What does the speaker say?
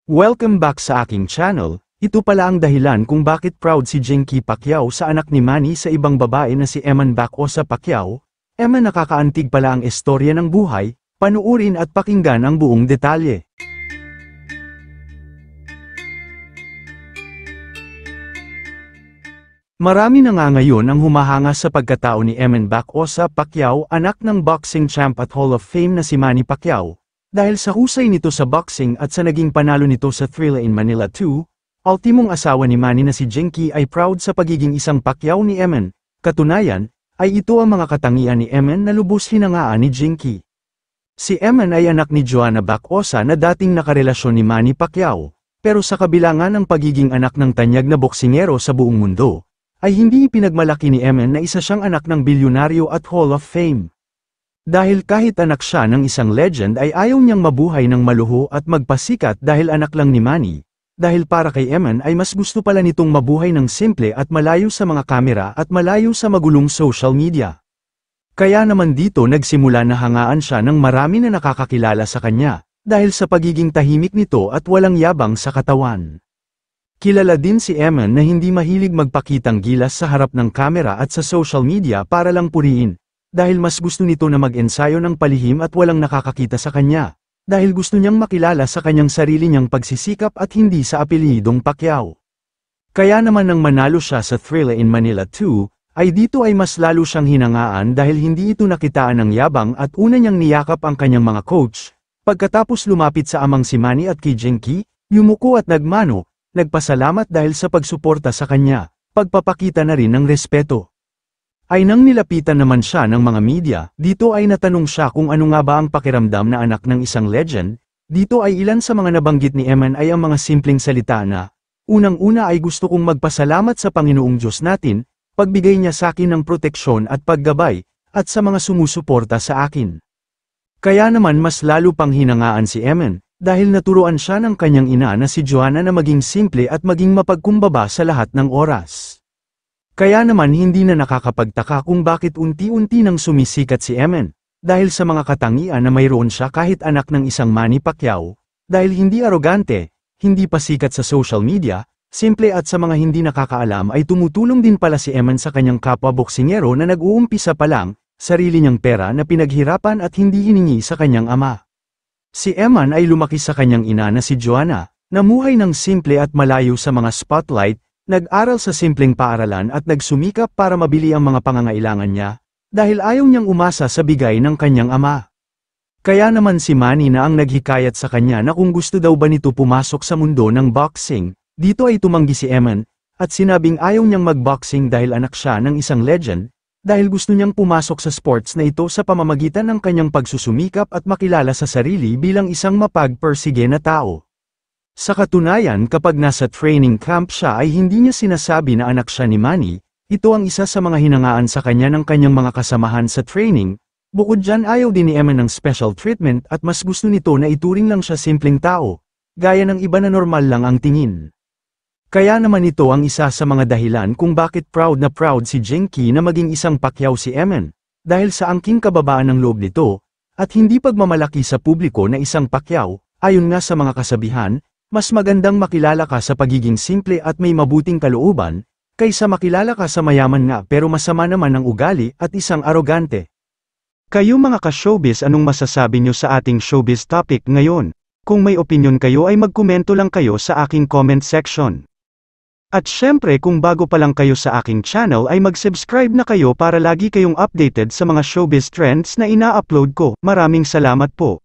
Welcome back sa aking channel. Ito pala ang dahilan kung bakit proud si Jinky Pacquiao sa anak ni Manny sa ibang babae na si Eman Bacosa Pacquiao. Nakakaantig pala ang istorya ng buhay, panuurin at pakinggan ang buong detalye. Marami na nga ngayon ang humahanga sa pagkatao ni Eman Bacosa Pacquiao, anak ng boxing champ at Hall of Fame na si Manny Pacquiao. Dahil sa husay nito sa boxing at sa naging panalo nito sa Thrilla in Manila 2, ultimong asawa ni Manny na si Jinky ay proud sa pagiging isang Pacquiao ni Eman. Katunayan, ay ito ang mga katangian ni Eman na lubos hinangaan ni Jinky. Si Eman ay anak ni Joanna Bacosa na dating nakarelasyon ni Manny Pacquiao, pero sa kabila nga ng pagiging anak ng tanyag na boksingero sa buong mundo, ay hindi ipinagmalaki ni Eman na isa siyang anak ng bilyonaryo at Hall of Fame. Dahil kahit anak siya ng isang legend ay ayaw niyang mabuhay ng maluho at magpasikat dahil anak lang ni Manny. Dahil para kay Eman ay mas gusto pala nitong mabuhay ng simple at malayo sa mga kamera at malayo sa magulong social media. Kaya naman dito nagsimula na hangaan siya ng marami na nakakakilala sa kanya, dahil sa pagiging tahimik nito at walang yabang sa katawan. Kilala din si Eman na hindi mahilig magpakitang gilas sa harap ng kamera at sa social media para lang purihin. Dahil mas gusto nito na mag-ensayo ng palihim at walang nakakakita sa kanya, dahil gusto niyang makilala sa kanyang sarili niyang pagsisikap at hindi sa apelyidong Pacquiao. Kaya naman nang manalo siya sa Thrilla in Manila 2, ay dito ay mas lalo siyang hinangaan dahil hindi ito nakitaan ng yabang at una niyang niyakap ang kanyang mga coach. Pagkatapos lumapit sa amang si Manny at kay Jinky, yumuko at nagmano, nagpasalamat dahil sa pagsuporta sa kanya, pagpapakita na rin ng respeto. Ay nang nilapitan naman siya ng mga media, dito ay natanong siya kung ano nga ba ang pakiramdam na anak ng isang legend. Dito ay ilan sa mga nabanggit ni Eman ay ang mga simpleng salita na, unang-una ay gusto kong magpasalamat sa Panginoong Diyos natin, pagbigay niya sa akin ng proteksyon at paggabay, at sa mga sumusuporta sa akin. Kaya naman mas lalo pang hinangaan si Eman, dahil naturuan siya ng kanyang ina na si Joanna na maging simple at maging mapagkumbaba sa lahat ng oras. Kaya naman hindi na nakakapagtaka kung bakit unti-unti nang sumisikat si Eman, dahil sa mga katangian na mayroon siya kahit anak ng isang Manny Pacquiao, dahil hindi arogante, hindi pasikat sa social media, simple at sa mga hindi nakakaalam ay tumutulong din pala si Eman sa kanyang kapwa boksingero na nag-uumpisa pa lang, sarili niyang pera na pinaghirapan at hindi hiningi sa kanyang ama. Si Eman ay lumaki sa kanyang ina na si Joanna, namuhay ng simple at malayo sa mga spotlight, nag-aral sa simpleng paaralan at nagsumikap para mabili ang mga pangangailangan niya, dahil ayaw niyang umasa sa bigay ng kanyang ama. Kaya naman si Manny na ang naghikayat sa kanya na kung gusto daw ba nito pumasok sa mundo ng boxing, dito ay tumanggi si Eman, at sinabing ayaw niyang mag-boxing dahil anak siya ng isang legend, dahil gusto niyang pumasok sa sports na ito sa pamamagitan ng kanyang pagsusumikap at makilala sa sarili bilang isang mapagpersige na tao. Sa katunayan kapag nasa training camp siya ay hindi niya sinasabi na anak siya ni Manny, ito ang isa sa mga hinangaan sa kanya ng kanyang mga kasamahan sa training. Bukod dyan ayaw din ni Eman ng special treatment at mas gusto nito na ituring lang siya simpleng tao, gaya ng iba na normal lang ang tingin. Kaya naman ito ang isa sa mga dahilan kung bakit proud na proud si Jinky na maging isang Pacquiao si Eman, dahil sa angking kababaan ng loob nito, at hindi pagmamalaki sa publiko na isang Pacquiao, ayon nga sa mga kasabihan, mas magandang makilala ka sa pagiging simple at may mabuting kalooban, kaysa makilala ka sa mayaman nga pero masama naman ang ugali at isang arogante. Kayo mga ka-showbiz, anong masasabi nyo sa ating showbiz topic ngayon? Kung may opinion kayo ay magkomento lang kayo sa aking comment section. At syempre kung bago pa lang kayo sa aking channel ay mag-subscribe na kayo para lagi kayong updated sa mga showbiz trends na ina-upload ko. Maraming salamat po.